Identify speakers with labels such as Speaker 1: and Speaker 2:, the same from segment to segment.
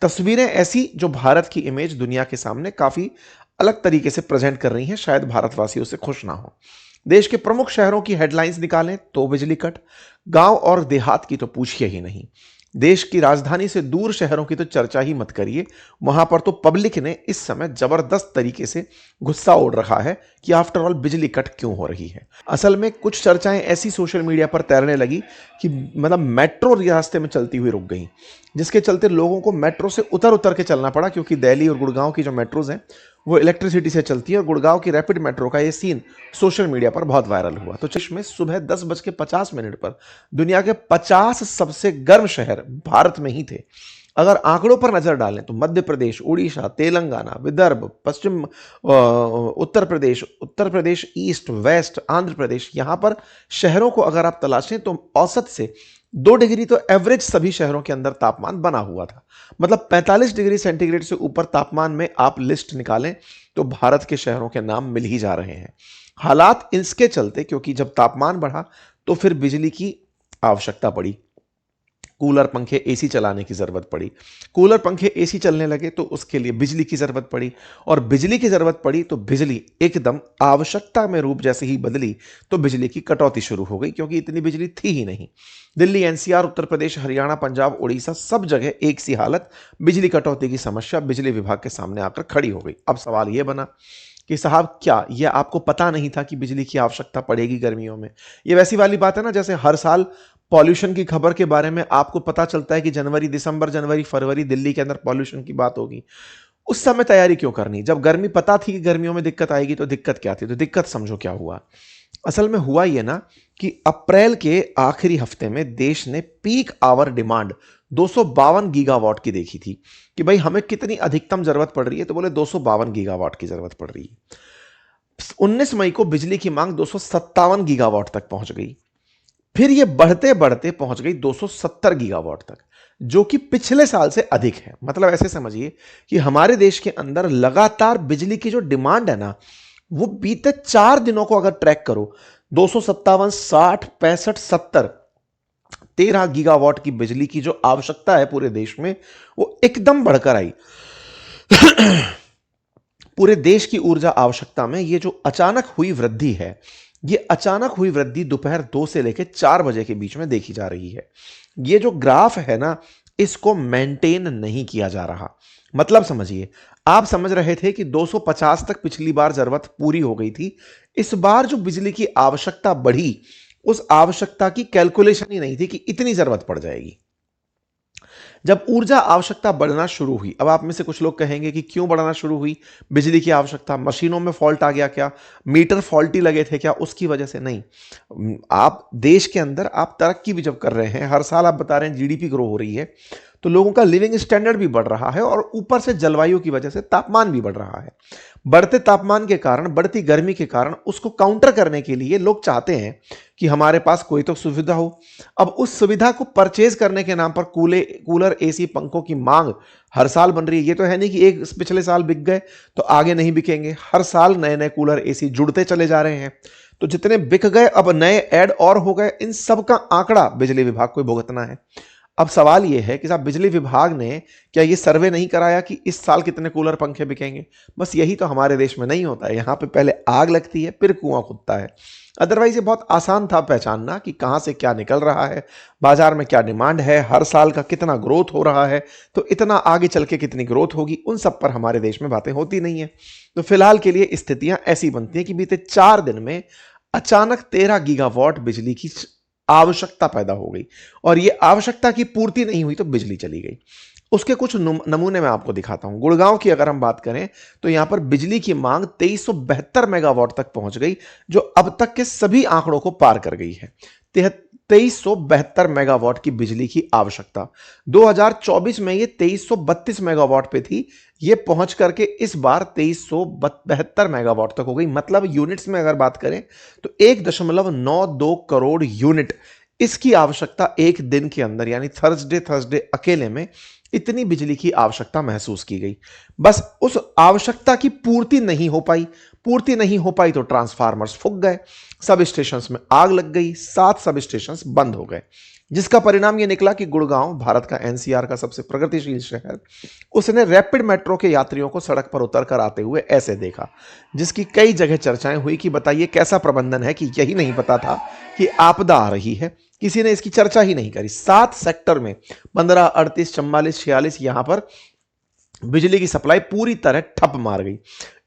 Speaker 1: तस्वीरें ऐसी जो भारत की इमेज दुनिया के सामने काफी अलग तरीके से प्रेजेंट कर रही हैं, शायद भारतवासी उससे खुश ना हो। देश के प्रमुख शहरों की हेडलाइंस निकालें तो बिजली कट, गांव और देहात की तो पूछिए ही नहीं। देश की राजधानी से दूर शहरों की तो चर्चा ही मत करिए। वहां पर तो पब्लिक ने इस समय जबरदस्त तरीके से गुस्सा ओढ़ रखा है कि आफ्टर ऑल बिजली कट क्यों हो रही है। असल में कुछ चर्चाएं ऐसी सोशल मीडिया पर तैरने लगी कि मतलब मेट्रो रास्ते में चलती हुई रुक गई, जिसके चलते लोगों को मेट्रो से उतर उतर के चलना पड़ा, क्योंकि दिल्ली और गुड़गांव की जो मेट्रोज हैं वो इलेक्ट्रिसिटी से चलती है और गुड़गांव की रैपिड मेट्रो का ये सीन सोशल मीडिया पर बहुत वायरल हुआ। तो देश में सुबह 10:50 पर दुनिया के 50 सबसे गर्म शहर भारत में ही थे। अगर आंकड़ों पर नजर डालें तो मध्य प्रदेश, उड़ीसा, तेलंगाना, विदर्भ, पश्चिम उत्तर प्रदेश ईस्ट, वेस्ट, आंध्र प्रदेश, यहां पर शहरों को अगर आप तलाशें तो औसत से 2 डिग्री तो एवरेज सभी शहरों के अंदर तापमान बना हुआ था। मतलब 45 डिग्री सेंटीग्रेड से ऊपर तापमान में आप लिस्ट निकालें तो भारत के शहरों के नाम मिल ही जा रहे हैं। हालात इसके चलते, क्योंकि जब तापमान बढ़ा तो फिर बिजली की आवश्यकता पड़ी, कूलर पंखे एसी चलाने की जरूरत पड़ी। कूलर पंखे एसी चलने लगे तो उसके लिए बिजली की जरूरत पड़ी, और बिजली की जरूरत पड़ी तो बिजली एकदम आवश्यकता में रूप जैसे ही बदली तो बिजली की कटौती शुरू हो गई, क्योंकि इतनी बिजली थी ही नहीं। दिल्ली, एनसीआर, उत्तर प्रदेश, हरियाणा, पंजाब, उड़ीसा, सब जगह एक सी हालत, बिजली कटौती की समस्या बिजली विभाग के सामने आकर खड़ी हो गई। अब सवाल यह बना कि साहब क्या यह आपको पता नहीं था कि बिजली की आवश्यकता पड़ेगी गर्मियों में? ये वैसी वाली बात है ना, जैसे हर साल पॉल्यूशन की खबर के बारे में आपको पता चलता है कि जनवरी, फरवरी दिल्ली के अंदर पॉल्यूशन की बात होगी। उस समय तैयारी क्यों करनी? जब गर्मी पता थी कि गर्मियों में दिक्कत आएगी तो दिक्कत क्या थी? तो दिक्कत समझो क्या हुआ। असल में हुआ यह ना कि अप्रैल के आखिरी हफ्ते में देश ने पीक आवर डिमांड 252 गीगावाट की देखी थी कि भाई हमें कितनी अधिकतम जरूरत पड़ रही है, तो बोले 252 गीगावाट की जरूरत पड़ रही है। 19 मई को बिजली की मांग 257 गीगावाट तक पहुंच गई। फिर यह बढ़ते बढ़ते पहुंच गई 270 गीगावाट तक, जो कि पिछले साल से अधिक है। मतलब ऐसे समझिए कि हमारे देश के अंदर लगातार बिजली की जो डिमांड है ना, वो बीते 4 दिनों को अगर ट्रैक करो, 257, 60, 65, 70, 13 गीगावाट की बिजली की जो आवश्यकता है पूरे देश में, वो एकदम बढ़कर आई। पूरे देश की ऊर्जा आवश्यकता में ये जो अचानक हुई वृद्धि है, ये अचानक हुई वृद्धि दोपहर 2 से लेकर 4 बजे के बीच में देखी जा रही है। ये जो ग्राफ है ना, इसको मेंटेन नहीं किया जा रहा। मतलब समझिए, आप समझ रहे थे कि 250 तक पिछली बार जरूरत पूरी हो गई थी। इस बार जो बिजली की आवश्यकता बढ़ी, उस आवश्यकता की कैलकुलेशन ही नहीं थी कि इतनी जरूरत पड़ जाएगी। जब ऊर्जा आवश्यकता बढ़ना शुरू हुई, अब आप में से कुछ लोग कहेंगे कि क्यों बढ़ना शुरू हुई बिजली की आवश्यकता? मशीनों में फॉल्ट आ गया क्या? मीटर फॉल्टी लगे थे क्या? उसकी वजह से नहीं। आप देश के अंदर आप तरक्की भी जब कर रहे हैं, हर साल आप बता रहे हैं जीडीपी ग्रो हो रही है, तो लोगों का लिविंग स्टैंडर्ड भी बढ़ रहा है, और ऊपर से जलवायु की वजह से तापमान भी बढ़ रहा है। बढ़ते तापमान के कारण, बढ़ती गर्मी के कारण उसको काउंटर करने के लिए लोग चाहते हैं कि हमारे पास कोई तो सुविधा हो। अब उस सुविधा को परचेज करने के नाम पर कूलर, एसी, पंखों की मांग हर साल बन रही है। ये तो है नहीं कि एक पिछले साल बिक गए तो आगे नहीं बिकेंगे। हर साल नए नए कूलर, एसी जुड़ते चले जा रहे हैं। तो जितने बिक गए अब नए ऐड और हो गए। इन सब का आंकड़ा बिजली विभाग को भुगतना है। अब सवाल यह है कि साहब बिजली विभाग ने क्या ये सर्वे नहीं कराया कि इस साल कितने कूलर पंखे बिकेंगे? बस यही तो हमारे देश में नहीं होता है। यहां पे पहले आग लगती है, फिर कुआं खुदता है। अदरवाइज ये बहुत आसान था पहचानना कि कहां से क्या निकल रहा है, बाजार में क्या डिमांड है, हर साल का कितना ग्रोथ हो रहा है, तो इतना आगे चल के कितनी ग्रोथ होगी, उन सब पर हमारे देश में बातें होती नहीं है। तो फिलहाल के लिए स्थितियां ऐसी बनती हैं कि बीते 4 दिन में अचानक 13 गीगावाट बिजली की आवश्यकता पैदा हो गई, और यह आवश्यकता की पूर्ति नहीं हुई तो बिजली चली गई। उसके कुछ नमूने मैं आपको दिखाता हूं। गुड़गांव की अगर हम बात करें तो यहां पर बिजली की मांग 2372 मेगावाट तक पहुंच गई, जो अब तक के सभी आंकड़ों को पार कर गई है। 2372 मेगावाट की बिजली की आवश्यकता 2024 में ये 2332 मेगावाट पे थी। ये पहुंच करके इस बार 2372 मेगावाट तक हो गई। मतलब यूनिट्स में अगर बात करें तो 1.92 करोड़ यूनिट इसकी आवश्यकता एक दिन के अंदर, यानी थर्सडे अकेले में इतनी बिजली की आवश्यकता महसूस की गई। बस उस आवश्यकता की पूर्ति नहीं हो पाई तो ट्रांसफार्मर्स फूक गए, सब स्टेशंस में आग लग गई, 7 सब स्टेशंस बंद हो गए। जिसका परिणाम ये निकला कि गुड़गांव, भारत का एनसीआर का सबसे प्रगतिशील शहर, उसने रैपिड मेट्रो के यात्रियों को सड़क पर उतर कर आते हुए ऐसे देखा, जिसकी कई जगह चर्चाएं हुई कि बताइए कैसा प्रबंधन है कि यही नहीं पता था कि आपदा आ रही है। किसी ने इसकी चर्चा ही नहीं करी। 7 सेक्टर में 15, 38, 44, 46 यहां पर बिजली की सप्लाई पूरी तरह ठप मार गई।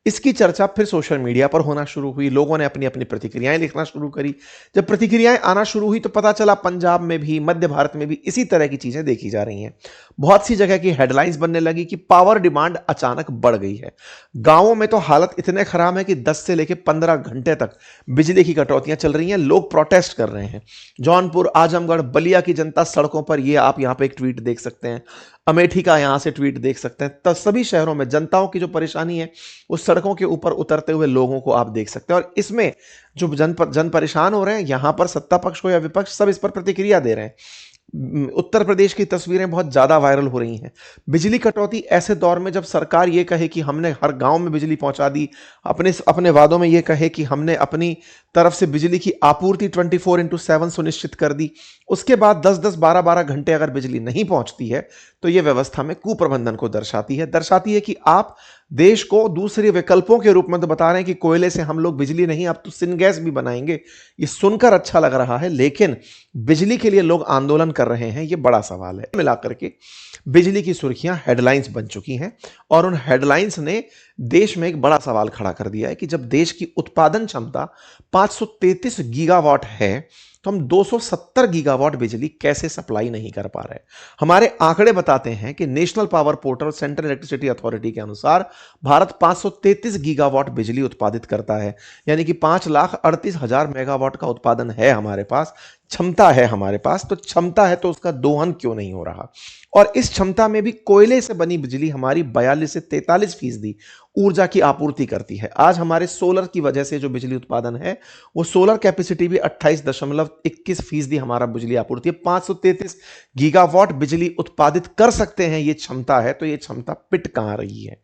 Speaker 1: इसकी चर्चा फिर सोशल मीडिया पर होना शुरू हुई। लोगों ने अपनी अपनी प्रतिक्रियाएं लिखना शुरू करी। जब प्रतिक्रियाएं आना शुरू हुई तो पता चला पंजाब में भी, मध्य भारत में भी इसी तरह की चीजें देखी जा रही हैं। बहुत सी जगह की हेडलाइंस बनने लगी कि पावर डिमांड अचानक बढ़ गई है। गांवों में तो हालत इतने खराब है कि 10 से लेकर 15 घंटे तक बिजली की कटौतियां चल रही हैं। लोग प्रोटेस्ट कर रहे हैं। जौनपुर, आजमगढ़, बलिया की जनता सड़कों पर, ये आप यहां पर एक ट्वीट देख सकते हैं, अमेठी का यहां से ट्वीट देख सकते हैं। तब सभी शहरों में जनताओं की जो परेशानी है उस सड़कों के ऊपर उतरते हुए लोगों को आप देख सकते हैं। और इसमें जो जन परेशान हो रहे हैं, यहां पर सत्ता पक्ष हो या विपक्ष, सब इस पर प्रतिक्रिया दे रहे हैं। उत्तर प्रदेश की तस्वीरें बहुत ज्यादा वायरल हो रही हैं। बिजली कटौती ऐसे दौर में जब सरकार ये कहे कि हमने हर गांव में बिजली पहुंचा दी, अपने अपने वादों में ये कहे कि हमने अपनी तरफ से बिजली की आपूर्ति 24/7 सुनिश्चित कर दी, उसके बाद 10-10, 12-12 घंटे अगर बिजली नहीं पहुंचती है तो यह व्यवस्था में कुप्रबंधन को दर्शाती है कि आप देश को दूसरे विकल्पों के रूप में तो बता रहे हैं कि कोयले से हम लोग बिजली नहीं, अब तो सिनगैस भी बनाएंगे। ये सुनकर अच्छा लग रहा है, लेकिन बिजली के लिए लोग आंदोलन कर रहे हैं, ये बड़ा सवाल है। मिलाकर के बिजली की सुर्खियां हेडलाइंस बन चुकी हैं और उन हेडलाइंस ने देश में एक बड़ा सवाल खड़ा कर दिया है कि जब देश की उत्पादन क्षमता 533 गीगावाट है तो हम 270 गीगावाट बिजली कैसे सप्लाई नहीं कर पा रहे। हमारे आंकड़े बताते हैं कि national power portal, central electricity authority के अनुसार भारत 533 गीगावाट बिजली उत्पादित करता है, यानी कि 5,38,000 मेगावाट का उत्पादन है हमारे पास, क्षमता है हमारे पास। तो क्षमता है तो उसका दोहन क्यों नहीं हो रहा? और इस क्षमता में भी कोयले से बनी बिजली हमारी 42 से 43% ऊर्जा की आपूर्ति करती है। आज हमारे सोलर की वजह से जो बिजली उत्पादन है, वो सोलर कैपेसिटी भी 28.21% हमारा बिजली आपूर्ति है। 533 गीगावाट बिजली उत्पादित कर सकते हैं, ये क्षमता है, तो ये क्षमता पिट कहां रही है?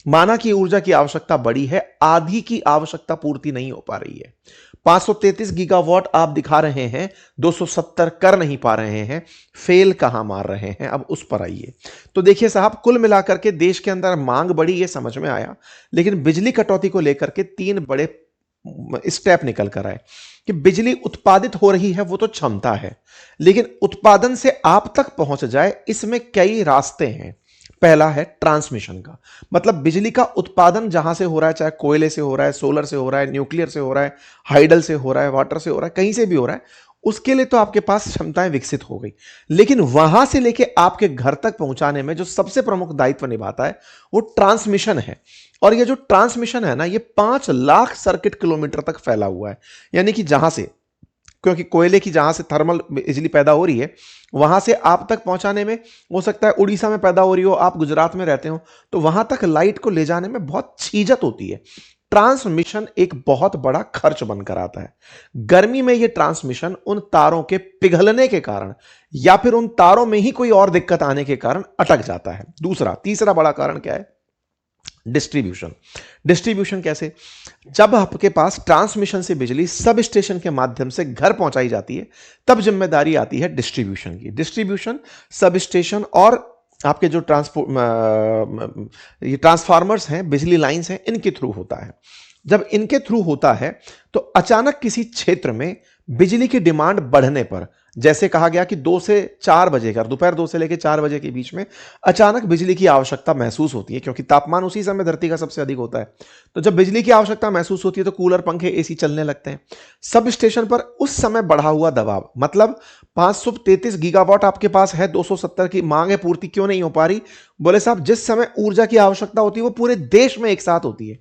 Speaker 1: माना कि ऊर्जा की आवश्यकता बढ़ी है, आधी की आवश्यकता पूर्ति नहीं हो पा रही है। 533 गीगावाट आप दिखा रहे हैं, 270 कर नहीं पा रहे हैं, फेल कहां मार रहे हैं? अब उस पर आइए। तो देखिए साहब, कुल मिलाकर के देश के अंदर मांग बढ़ी, ये समझ में आया, लेकिन बिजली कटौती को लेकर के 3 बड़े स्टेप निकल कर आए कि बिजली उत्पादित हो रही है, वो तो क्षमता है, लेकिन उत्पादन से आप तक पहुंच जाए, इसमें कई रास्ते हैं। पहला है ट्रांसमिशन का, मतलब बिजली का उत्पादन जहां से हो रहा है, चाहे कोयले से हो रहा है, सोलर से हो रहा है, न्यूक्लियर से हो रहा है, हाइडल से हो रहा है, वाटर से हो रहा है, कहीं से भी हो रहा है, उसके लिए तो आपके पास क्षमताएं विकसित हो गई। लेकिन वहां से लेके आपके घर तक पहुंचाने में जो सबसे प्रमुख दायित्व निभाता है वो ट्रांसमिशन है। और ये जो ट्रांसमिशन है ना, ये 5 लाख सर्किट किलोमीटर तक फैला हुआ है। यानी कि जहां से, क्योंकि कोयले की जहां से थर्मल बिजली पैदा हो रही है, वहां से आप तक पहुंचाने में हो सकता है उड़ीसा में पैदा हो रही हो, आप गुजरात में रहते हो, तो वहां तक लाइट को ले जाने में बहुत छीजत होती है। ट्रांसमिशन एक बहुत बड़ा खर्च बनकर आता है। गर्मी में यह ट्रांसमिशन उन तारों के पिघलने के कारण या फिर उन तारों में ही कोई और दिक्कत आने के कारण अटक जाता है। तीसरा बड़ा कारण क्या है? डिस्ट्रीब्यूशन। डिस्ट्रीब्यूशन कैसे? जब आपके पास ट्रांसमिशन से बिजली सब स्टेशन के माध्यम से घर पहुंचाई जाती है, तब जिम्मेदारी आती है डिस्ट्रीब्यूशन की। डिस्ट्रीब्यूशन सब स्टेशन और आपके जो ट्रांसफार्मर्स हैं, बिजली लाइंस हैं, इनके थ्रू होता है। जब इनके थ्रू होता है तो अचानक किसी क्षेत्र में बिजली की डिमांड बढ़ने पर, जैसे कहा गया कि 2 से 4 बजे का, दोपहर 2 से लेकर 4 बजे के बीच में अचानक बिजली की आवश्यकता महसूस होती है, क्योंकि तापमान उसी समय धरती का सबसे अधिक होता है। तो जब बिजली की आवश्यकता महसूस होती है तो कूलर, पंखे, एसी चलने लगते हैं। सब स्टेशन पर उस समय बढ़ा हुआ दबाव, मतलब 533 गीगावाट आपके पास है, 270 की मांग है, पूर्ति क्यों नहीं हो पा रही? बोले साहब, जिस समय ऊर्जा की आवश्यकता होती है वो पूरे देश में एक साथ होती है।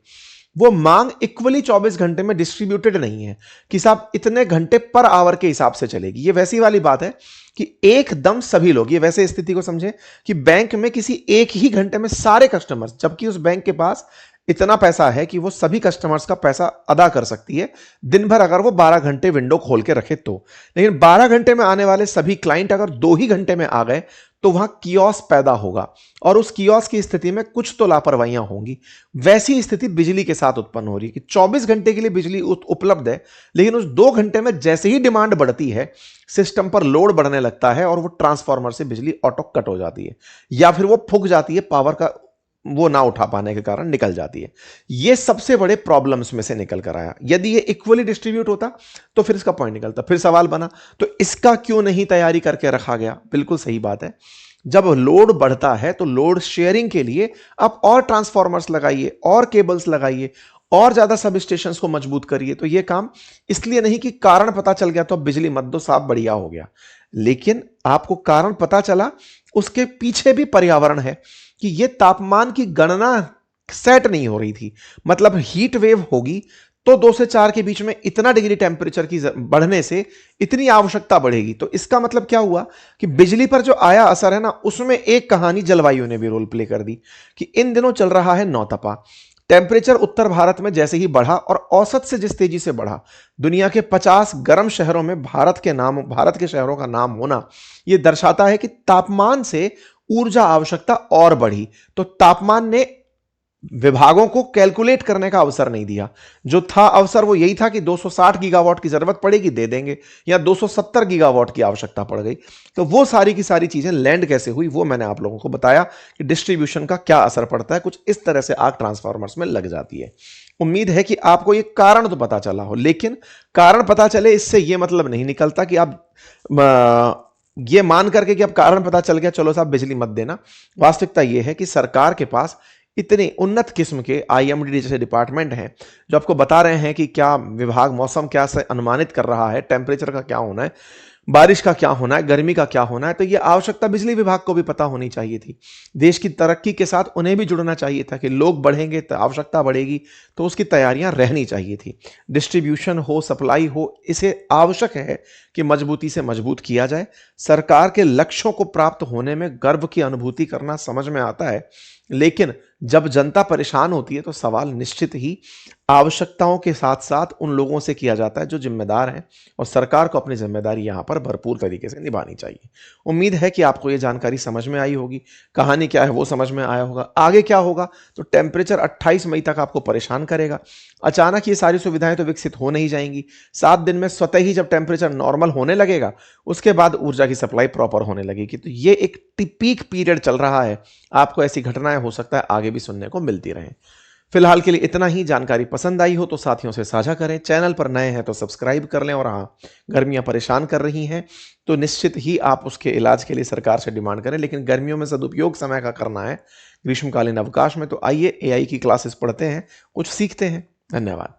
Speaker 1: वो मांग इक्वली 24 घंटे में डिस्ट्रीब्यूटेड नहीं है कि साहब इतने घंटे पर आवर के हिसाब से चलेगी। ये वैसी वाली बात है कि एकदम सभी लोग, ये वैसे स्थिति को समझें कि बैंक में किसी एक ही घंटे में सारे कस्टमर्स, जबकि उस बैंक के पास इतना पैसा है कि वो सभी कस्टमर्स का पैसा अदा कर सकती है दिन भर, अगर वो 12 घंटे विंडो खोल के रखे तो। लेकिन 12 घंटे में आने वाले सभी क्लाइंट अगर 2 ही घंटे में आ गए तो वहां कियोस पैदा होगा और उस कियोस की स्थिति में कुछ तो लापरवाहियां होंगी। वैसी स्थिति बिजली के साथ उत्पन्न हो रही है कि 24 घंटे के लिए बिजली उपलब्ध है, लेकिन उस 2 घंटे में जैसे ही डिमांड बढ़ती है, सिस्टम पर लोड बढ़ने लगता है और वो ट्रांसफार्मर से बिजली ऑटो कट हो जाती है या फिर वो फूक जाती है, पावर का वो ना उठा पाने के कारण निकल जाती है। ये सबसे बड़े प्रॉब्लम्स में से निकल कर आया। यदि ये इक्वली डिस्ट्रीब्यूट होता तो फिर इसका पॉइंट निकलता। फिर सवाल बना तो इसका क्यों नहीं तैयारी करके रखा गया? बिल्कुल सही बात है, जब लोड बढ़ता है तो लोड शेयरिंग के लिए आप और ट्रांसफॉर्मर्स लगाइए और केबल्स लगाइए और ज्यादा सब स्टेशन को मजबूत करिए। तो यह काम इसलिए नहीं कि कारण पता चल गया तो अब बिजली मत दो साहब बढ़िया हो गया, लेकिन आपको कारण पता चला, उसके पीछे भी पर्यावरण है कि यह तापमान की गणना सेट नहीं हो रही थी। मतलब हीट वेव होगी तो 2 से 4 के बीच में इतना डिग्री टेम्परेचर की बढ़ने से इतनी आवश्यकता बढ़ेगी। तो इसका मतलब क्या हुआ कि बिजली पर जो आया असर है ना, उसमें एक कहानी जलवायु ने भी रोल प्ले कर दी कि इन दिनों चल रहा है नौतपा। टेम्परेचर उत्तर भारत में जैसे ही बढ़ा और औसत से जिस तेजी से बढ़ा, दुनिया के 50 गर्म शहरों में भारत के शहरों का नाम होना यह दर्शाता है कि तापमान से ऊर्जा आवश्यकता और बढ़ी। तो तापमान ने विभागों को कैलकुलेट करने का अवसर नहीं दिया। जो था अवसर वो यही था कि 260 गीगावाट की जरूरत पड़ेगी, दे देंगे, या 270 गीगावाट की आवश्यकता पड़ गई। तो वो सारी की सारी चीजें लैंड कैसे हुई वो मैंने आप लोगों को बताया कि डिस्ट्रीब्यूशन का क्या असर पड़ता है। कुछ इस तरह से आग ट्रांसफार्मर्स में लग जाती है। उम्मीद है कि आपको ये कारण तो पता चला हो, लेकिन कारण पता चले इससे यह मतलब नहीं निकलता कि आप ये मान करके कि अब कारण पता चल गया चलो साहब बिजली मत देना। वास्तविकता यह है कि सरकार के पास इतने उन्नत किस्म के आईएमडी जैसे डिपार्टमेंट हैं जो आपको बता रहे हैं कि क्या विभाग मौसम क्या से अनुमानित कर रहा है, टेम्परेचर का क्या होना है, बारिश का क्या होना है, गर्मी का क्या होना है। तो यह आवश्यकता बिजली विभाग को भी पता होनी चाहिए थी। देश की तरक्की के साथ उन्हें भी जुड़ना चाहिए था कि लोग बढ़ेंगे तो आवश्यकता बढ़ेगी, तो उसकी तैयारियां रहनी चाहिए थी। डिस्ट्रीब्यूशन हो, सप्लाई हो, इसे आवश्यक है कि मजबूती से मजबूत किया जाए। सरकार के लक्ष्यों को प्राप्त होने में गर्व की अनुभूति करना समझ में आता है, लेकिन जब जनता परेशान होती है तो सवाल निश्चित ही आवश्यकताओं के साथ साथ उन लोगों से किया जाता है जो जिम्मेदार हैं, और सरकार को अपनी जिम्मेदारी यहां पर भरपूर तरीके से निभानी चाहिए। उम्मीद है कि आपको यह जानकारी समझ में आई होगी, कहानी क्या है वो समझ में आया होगा। आगे क्या होगा तो टेम्परेचर 28 मई तक आपको परेशान करेगा। अचानक ये सारी सुविधाएं तो विकसित हो नहीं जाएंगी। 7 दिन में स्वतः ही जब टेम्परेचर नॉर्मल होने लगेगा, उसके बाद ऊर्जा की सप्लाई प्रॉपर होने लगेगी। तो ये एक पीक पीरियड चल रहा है। आपको ऐसी घटनाएं हो सकता है आगे भी सुनने को मिलती रहें। फिलहाल के लिए इतना ही। जानकारी पसंद आई हो तो साथियों से साझा करें, चैनल पर नए हैं तो सब्सक्राइब कर लें, और हाँ, गर्मियां परेशान कर रही हैं तो निश्चित ही आप उसके इलाज के लिए सरकार से डिमांड करें, लेकिन गर्मियों में सदुपयोग समय का करना है, ग्रीष्मकालीन अवकाश में। तो आइए एआई की क्लासेस पढ़ते हैं, कुछ सीखते हैं। धन्यवाद।